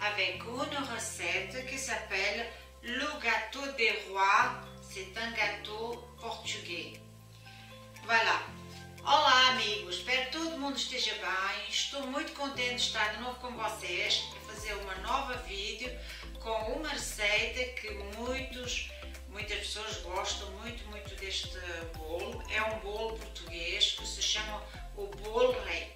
avec une recette qui s'appelle le gâteau des rois. C'est un gâteau português. Voilà. Olá amigos, espero que todo mundo esteja bem. Estou muito contente de estar de novo com vocês e fazer uma nova vídeo com uma receita que muitas pessoas gostam muito deste bolo. É um bolo português que se chama o bolo rei.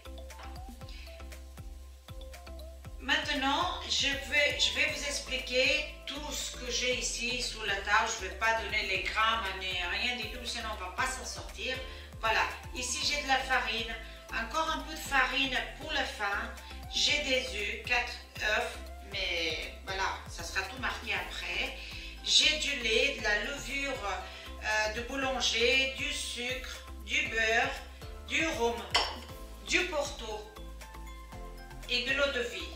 Maintenant, je vais vous expliquer tout ce que j'ai ici sous la table. Je ne vais pas donner les grammes ni rien du tout, sinon on ne va pas s'en sortir. Voilà, ici j'ai de la farine, encore un peu de farine pour la fin. J'ai des œufs, 4 œufs, mais voilà, ça sera tout marqué après. J'ai du lait, de la levure de boulanger, du sucre, du beurre, du rhum, du porto et de l'eau de vie.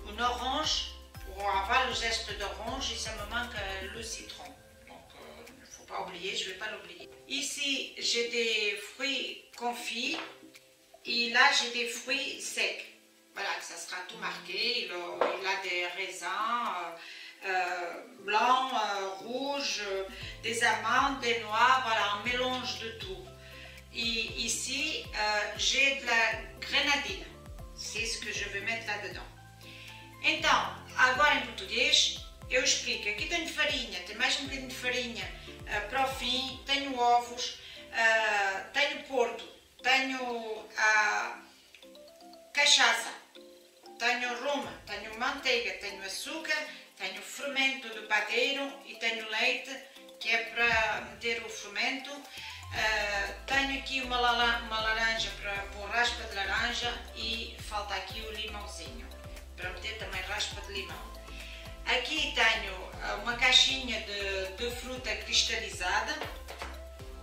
Une orange pour avoir le zeste d'orange et ça me manque le citron. Donc il ne faut pas oublier, je ne vais pas l'oublier. Ici j'ai des fruits confits et là j'ai des fruits secs. Voilà, ça sera tout marqué. Il a des raisins blancs, rouges, des amandes, des noix, voilà, un mélange de tout. Et ici j'ai de la grenadine. C'est ce que je vais mettre là-dedans. Então, agora em português, eu explico. Aqui tenho farinha, tenho mais um bocadinho de farinha para o fim, tenho ovos, tenho porto, tenho cachaça, tenho rum, tenho manteiga, tenho açúcar, tenho fermento de padeiro e tenho leite, que é para meter o fermento. Tenho aqui uma laranja para pôr raspa de laranja e falta aqui o limãozinho para meter também raspa de limão. Aqui tenho uma caixinha de fruta cristalizada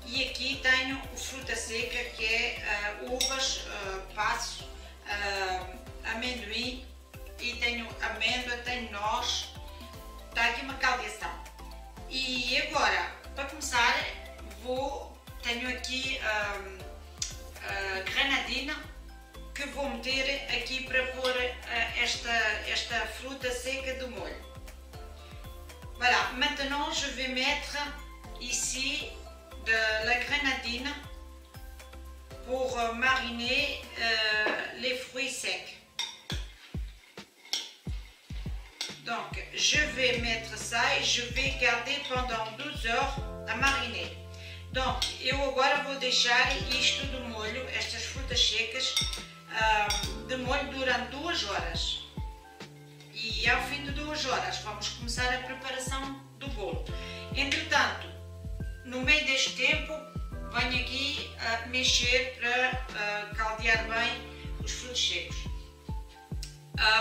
e aqui tenho fruta seca, que é uvas, passo, amendoim, e tenho amêndoa, tenho noz. Está aqui uma caldeação. E agora, para começar, tenho aqui grenadine que vou meter aqui para pôr esta fruta seca do molho. Voilà, maintenant je vais mettre ici de la grenadine pour mariner les fruits secs. Donc je vais mettre ça et je vais garder pendant 12 heures a mariner. Donc, eu agora vou deixar isto de molho, estas frutas secas, de molho durante 2 horas. E ao fim de 2 horas vamos começar a preparação do bolo. Entretanto, no meio deste tempo, venho aqui a mexer para caldear bem os frutos secos.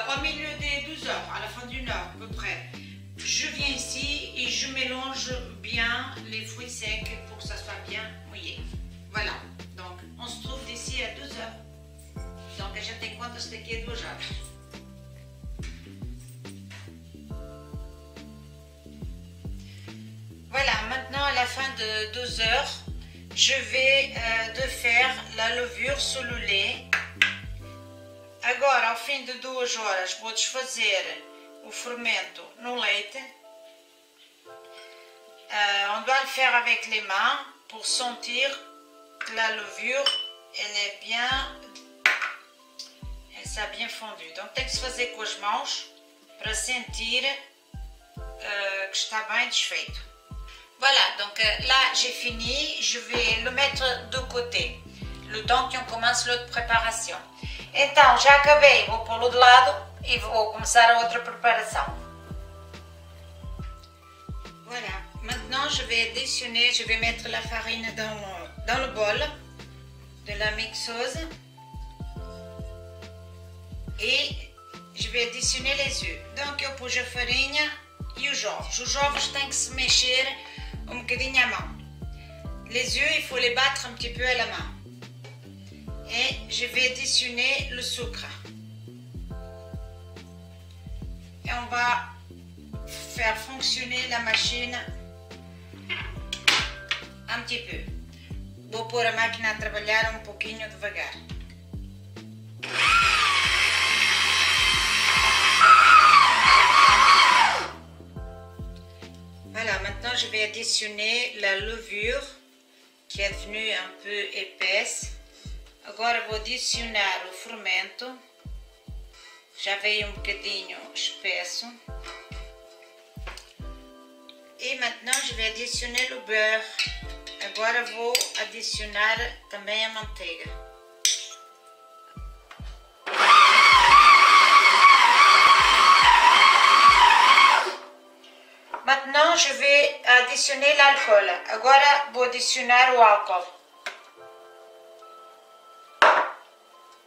Au milieu des 12 heures, à la fin d'une heure à peu près, je viens ici et je mélange bien les fruits secs pour que ça soit bien mouillé. Voilà, donc on se trouve d'ici à 12 heures. Donc a gente tem contas daqui a 2 horas. Voilà, maintenant à la fin de 2 heures, je vais faire la levure sous le lait. Agora, ao fim de 2 horas, vou desfazer o fermento no leite. On doit le faire avec les mains pour sentir que la levure elle s'est bien fondue. Donc tem que se fazer com as mãos para sentir que está bem desfeito. Voilà, donc là j'ai fini, je vais le mettre de côté, le temps qu'on commence l'autre préparation. Então já acabei, vou pô-lo de lado e vou começar a outra preparação. Voilà, maintenant je vais mettre la farine dans le bol de la mixeuse et je vais additionner les œufs. Donc eu pus a farinha e os ovos. Os ovos têm que se mexer um bocadinho à mão. Les œufs, il faut les battre un petit peu à la main. Et je vais additionner le sucre. Et on va faire fonctionner la machine un petit peu. Vou pôr a máquina a trabalhar um pouquinho devagar. je vais additionner la levure que é devenue un peu épaisse. Agora vou adicionar o fermento, já veio um bocadinho espesso. E maintenant je vais additionner le beurre. Agora vou adicionar também a manteiga. Maintenant je vais additionner l'alcool. Agora vou adicionar o álcool.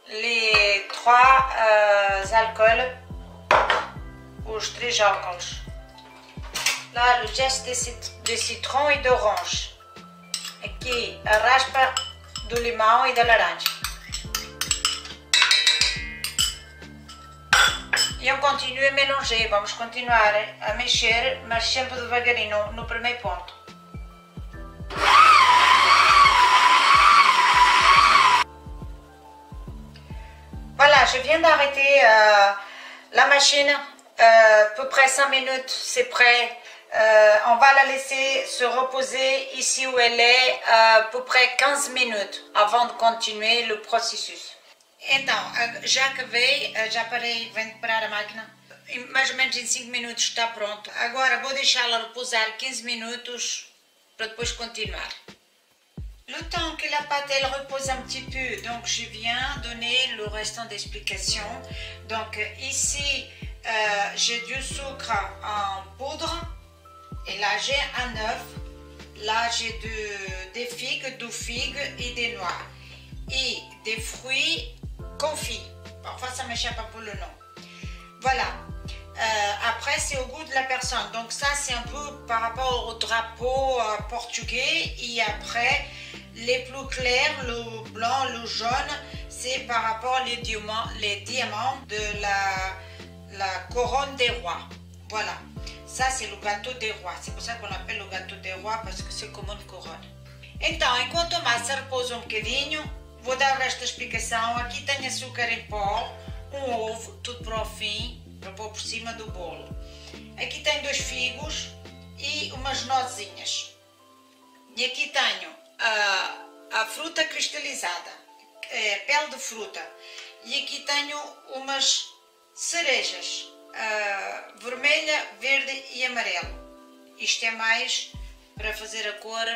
Les trois alcools, os três álcools. Là, le zeste de citron e de orange. Aqui, a raspa do limão e da laranja. E eu continuo a mélanger. Vamos continuar a mexer, mas sempre devagarinho no primeiro ponto. Voilà, je viens d'arrêter la machine. À peu près 5 minutes, c'est prêt. On va la laisser se reposer ici où elle est à peu près 15 minutes avant de continuer le processus. Então, já acabei, já parei, venho parar a máquina. Mais ou menos em 5 minutos está pronto. Agora vou deixá-la repousar 15 minutos para depois continuar. Le temps que la pâte elle repose un petit peu, donc je viens donner le restant d'explication. Donc ici, j'ai du sucre en poudre. Et là, j'ai un œuf. Là, j'ai des figues, du figue et des noix. Et des fruits confits. Parfois, ça m'échappe un peu le nom. Voilà. Après, c'est au goût de la personne. Donc ça, c'est un peu par rapport au drapeau portugais. Et après, les plus clairs, le blanc, le jaune, c'est par rapport les diamants de la couronne des rois. Voilà. Ça, c'est le gâteau des rois. C'est pour ça qu'on l'appelle le gâteau des rois, parce que c'est comme une couronne. Então, enquanto a massa repousa um bocadinho, vou dar esta explicação. Aqui tem açúcar em pó, um ovo, tudo para o fim, para pôr por cima do bolo. Aqui tem 2 figos e umas nozinhas. E aqui tenho a fruta cristalizada, pele de fruta. E aqui tenho umas cerejas. Vermelha, verde e amarelo. Isto é mais para fazer a cor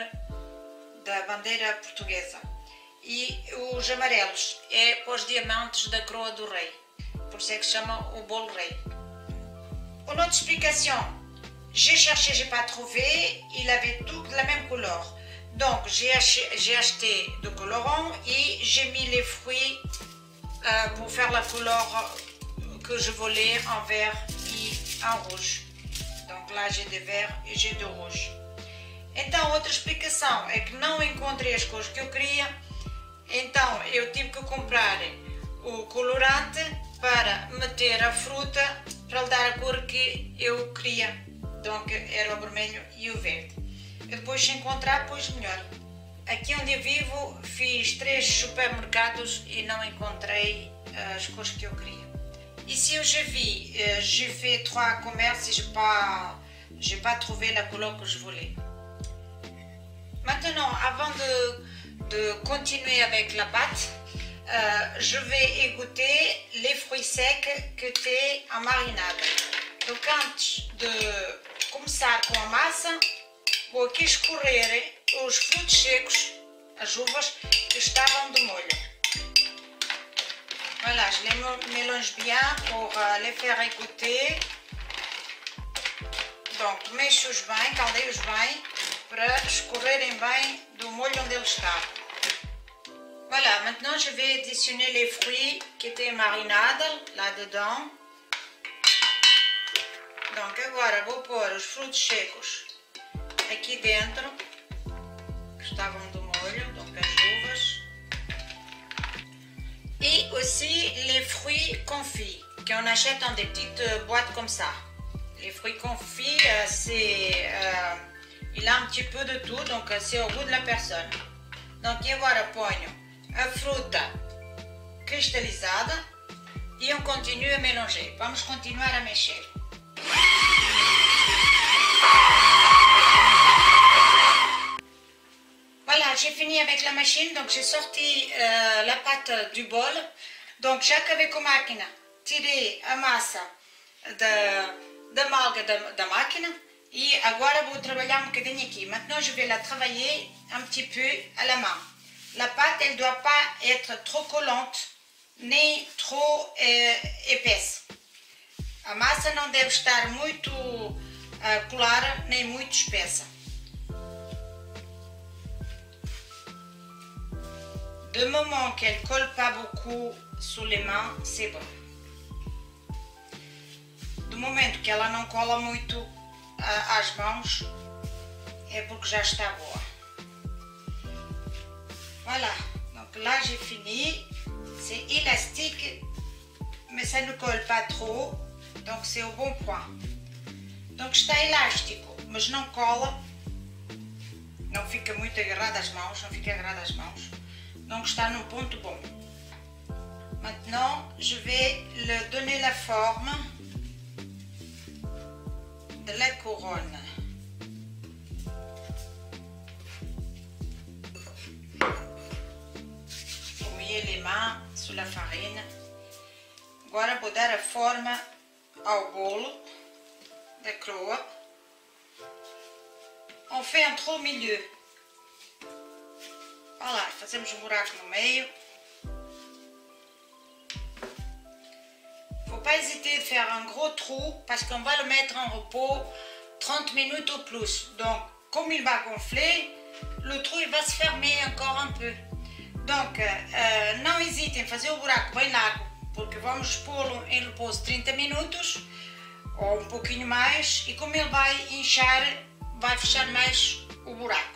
da bandeira portuguesa. E os amarelos é para os diamantes da coroa do rei. Por isso é que se chama o bolo rei. Une autre explication. J'ai cherché, j'ai pas trouvé. Il avait tout de la même couleur. Donc j'ai acheté du colorant et j'ai mis les fruits pour faire la couleur que je voulais en vert e en rouge. Donc lá j'ai de vert e j'ai de rouge. Então outra explicação é que não encontrei as cores que eu queria, então eu tive que comprar o colorante para meter a fruta para lhe dar a cor que eu queria. Donc era o vermelho e o verde. Eu depois se encontrar, pois melhor. Aqui onde eu vivo fiz 3 supermercados e não encontrei as cores que eu queria. Ici où je vis, j'ai fait 3 commerces et j'ai pas trouvé la couleur que je voulais. Maintenant, avant de continuer avec la pâte, je vais égoutter les fruits secs que tem en marinade. Donc, antes de começar com a massa, vou aqui escorrer os frutos secos, as uvas que estavam de molho. Voilà, je les mélange bien pour les faire égoutter. Donc, mexo-os bem, caldei-os bem, para escorrerem bem do molho onde eles estavam. Voilà, maintenant je vais additionner les fruits qui étaient marinades là-dedans. Donc, agora vou pôr os frutos secos aqui dentro, que estavam do molho, donc as uvas. Et aussi les fruits confits qu'on achète dans des petites boîtes comme ça. Les fruits confits, il a un petit peu de tout, donc c'est au goût de la personne. Donc agora ponho a fruta cristalizada e on continue a mélanger. Vamos continuar a mexer. la machine, donc j'ai sorti la pâte du bol. Donc já acabei com a máquina, tirei a massa da malga da máquina e agora vou trabalhar um bocadinho aqui. Maintenant je vais la travailler un petit peu à la main. La pâte, elle ne doit pas être trop collante nem trop épaisse. A massa não deve estar muito clara nem muito espessa. De moment qu'elle ne colle pas beaucoup sous les mains, c'est bon. Do momento que ela não cola muito às mãos, é porque já está boa. Voilà, donc là j'ai fini. C'est élastique, mais ça ne colle pas trop, donc c'est au bon point. Donc está elástico, mas não cola, não fica muito agarrado às mãos, não fica agarrado às mãos. Donc está num ponto bom. Maintenant, je vais le donner la forme de la couronne. Vou mouiller les mains sous la farine. Agora vou dar a forma ao bolo da croa. On fait un trou au milieu. Voilà, fazemos um buraco no meio. Faut pas hésiter de faire un gros trou parce qu'on va le mettre en repos 30 minutes ou plus. Donc, comme il va gonfler, le trou il va se fermer encore un peu. Donc, não hesitem em fazer o buraco bem largo, porque vamos pô-lo em repouso 30 minutos ou um pouquinho mais, e como ele vai inchar, vai fechar mais o buraco.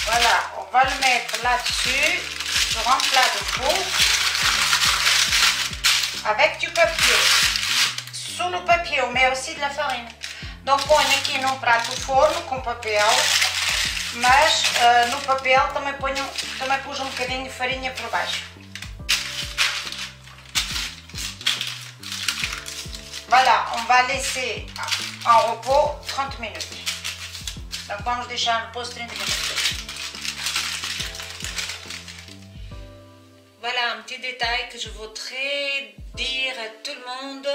Voilà, on va le mettre là-dessus, sur un plat de four, avec du papier. Sur le papier, on met aussi de la farine. Donc, põe aqui num prato de forno com papel, mas no papel também pus um bocadinho de farinha por baixo. Voilà, on va laisser en repos 30 minutes. Donc, vamos deixar en repos 30 minutes. Voilà un petit détail que je voudrais dire à tout le monde.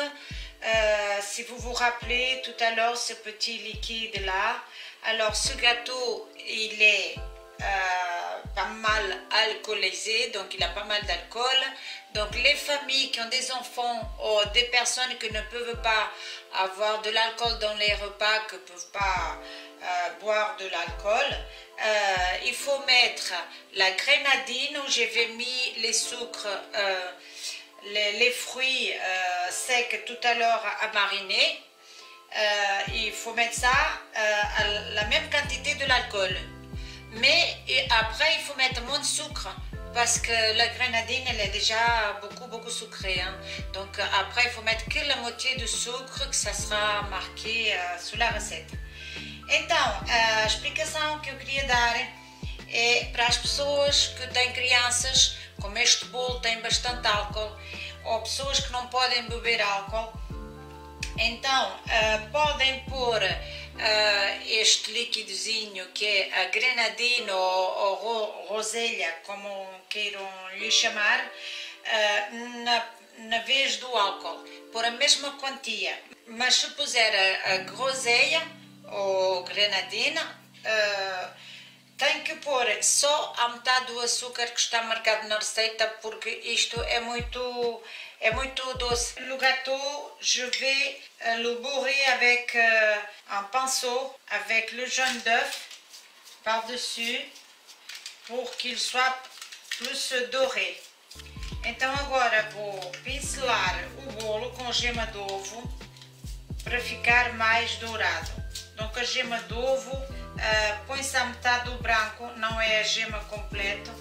Si vous vous rappelez tout à l'heure ce petit liquide là, alors ce gâteau il est pas mal alcoolisé, donc il a pas mal d'alcool. Donc les familles qui ont des enfants ou des personnes qui ne peuvent pas avoir de l'alcool dans les repas, qui ne peuvent pas boire de l'alcool, il faut mettre la grenadine où j'avais mis les sucres, les fruits secs tout à l'heure à mariner. Il faut mettre ça à la même quantité de l'alcool. Mais après, il faut mettre moins de sucre parce que la grenadine, elle est déjà beaucoup sucrée. Hein. Donc après, il faut mettre que la moitié de sucre, que ça sera marqué sur la recette. Então, a explicação que eu queria dar é para as pessoas que têm crianças, como este bolo tem bastante álcool, ou pessoas que não podem beber álcool. Então, podem pôr este líquidozinho que é a grenadina ou roselha, como queiram lhe chamar, na vez do álcool, por a mesma quantia. Mas se puser a groselha ou grenadina, tem que pôr só a metade do açúcar que está marcado na receita, porque isto é muito doce. Le gâteau, je vais le bourrer avec un pinceau, avec le jaune d'œuf par-dessus, pour qu'il soit plus doré. Então agora vou pincelar o bolo com gema de ovo para ficar mais dourado. Donc a gema de ovo põe-se à metade do branco, não é a gema completa.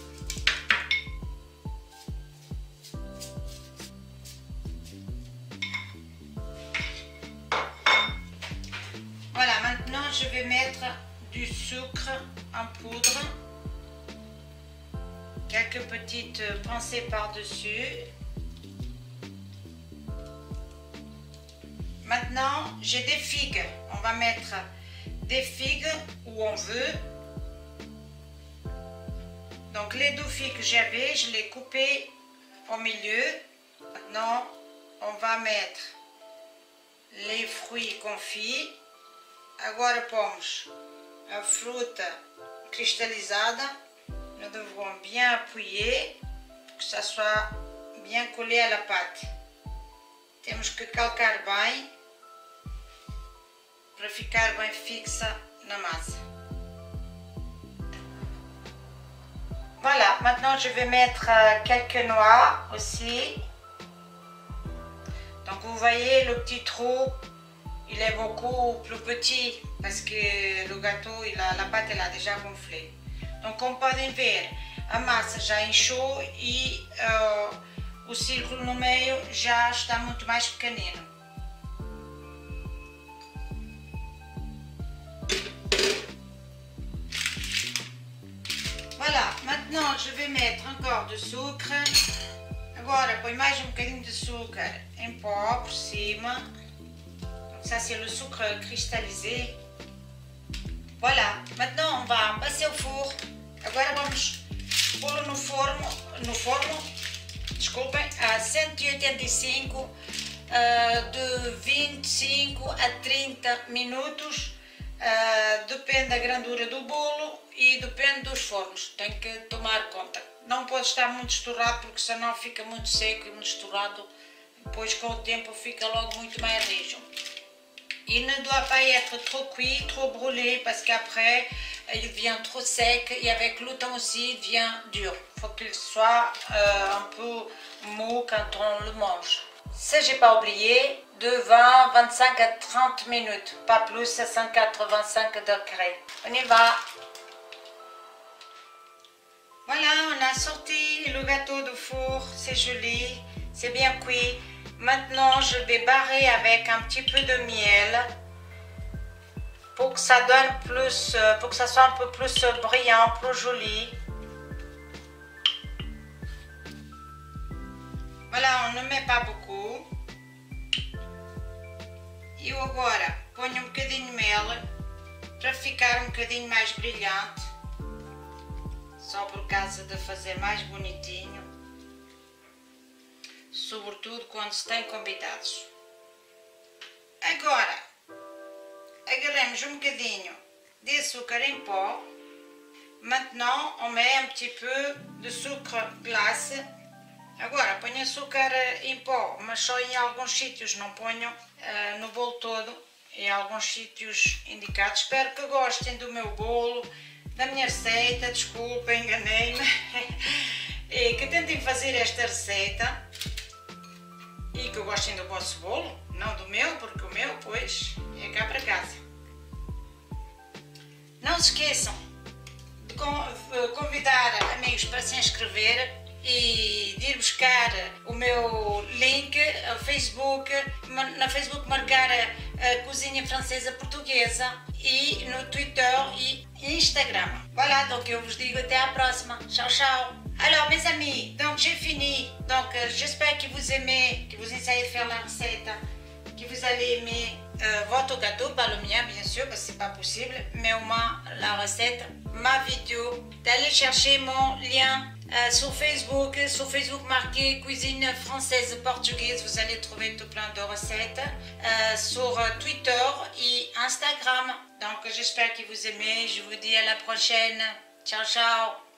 Voilà, maintenant je vais mettre du sucre en poudre, quelques petites pincées par-dessus. Maintenant, j'ai des figues. On va mettre des figues où on veut. Donc les 2 figues que j'avais, je les coupées au milieu. Maintenant, on va mettre les fruits confits. Agora pomos a fruta cristalizada. Nous devrons bien appuyer pour que ça soit bien collé à la pâte. Temos que calcar bem para ficar bem fixa na massa. Voilà, maintenant je vais mettre quelques noix aussi. Donc vous voyez le petit trou, il est beaucoup plus petit parce que le gâteau, la pâte elle a déjà gonflé. Donc como podem ver, a massa já inchou e o círculo no meio já está muito mais pequenino. Voilà, maintenant je vais mettre encore du sucre. Agora põe mais um bocadinho de açúcar em pó por cima. Donc ça c'est le sucre cristallisé. Voilà, maintenant on va passer au four. Agora vamos pô-lo no forno, desculpem, a 185 de 25 a 30 minutos. Depende da grandura do bolo e depende dos fornos, tem que tomar conta. Não pode estar muito estourado porque senão fica muito seco e muito estourado, depois com o tempo fica logo muito mais rijo. Il ne doit pas être trop cuit, trop brûlé parce qu'après il devient trop sec et avec le temps aussi il devient dur. Il faut qu'il soit un peu mou quand on le mange. Ça j'ai pas oublié, de 20, 25 à 30 minutes, pas plus à 185 degrés. On y va. Voilà, on a sorti le gâteau du four, c'est joli, c'est bien cuit. Maintenant, je vais barrer avec un petit peu de miel pour que ça donne plus, pour que ça soit un peu plus brillant, plus joli. Voilà, on ne met pas beaucoup. E agora ponho um bocadinho de mel para ficar um bocadinho mais brilhante, só por causa de fazer mais bonitinho. Sobretudo quando se tem convidados. Agora, agarramos um bocadinho de açúcar em pó. Maintenant, on met un petit peu de sucre glace. Agora, ponho açúcar em pó, mas só em alguns sítios, não ponho no bolo todo, em alguns sítios indicados. Espero que gostem do meu bolo, da minha receita, desculpem, enganei-me. E que tentem fazer esta receita. E que gostem do vosso bolo, não do meu, porque o meu, pois, é cá para casa. Não se esqueçam de convidar amigos para se inscrever e de ir buscar o meu link ao Facebook, na Facebook marcar a Cozinha Francesa Portuguesa e no Twitter e Instagram. Voilà, donc eu vos digo até à próxima. Tchau, tchau. Alors mes amis, donc j'ai fini, donc j'espère que vous aimez, que vous essayez de faire la recette, que vous allez aimer votre gâteau, pas le mien bien sûr, parce que c'est pas possible, mais au moins la recette, ma vidéo, d'aller chercher mon lien sur Facebook marqué Cuisine Française Portugaise, vous allez trouver tout plein de recettes, sur Twitter et Instagram, donc j'espère que vous aimez, je vous dis à la prochaine, ciao ciao.